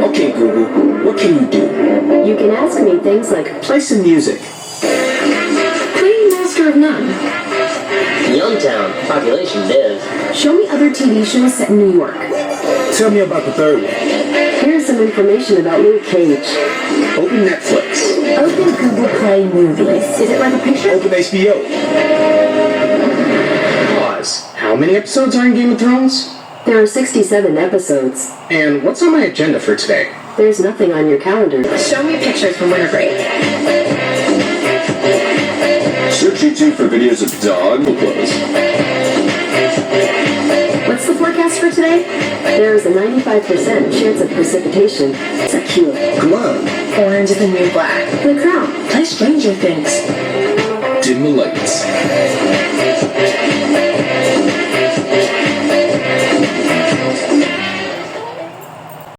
Okay, Google, what can you do? You can ask me things like, Play some music. playing Master of None. Youngtown, population div. Show me other TV shows set in New York. Tell me about the third one. Here's some information about Luke Cage. Open Netflix. Open Google Play Movies. Is it like a picture? Open HBO. Pause. How many episodes are in Game of Thrones? There are 67 episodes. And what's on my agenda for today? There's nothing on your calendar. Show me pictures from winter break. Search YouTube for videos of dog clothes. What's the forecast for today? There is a 95% chance of precipitation. Tequila. Come on. Orange is the new black. The Crown. Play Stranger Things. Dim the lights.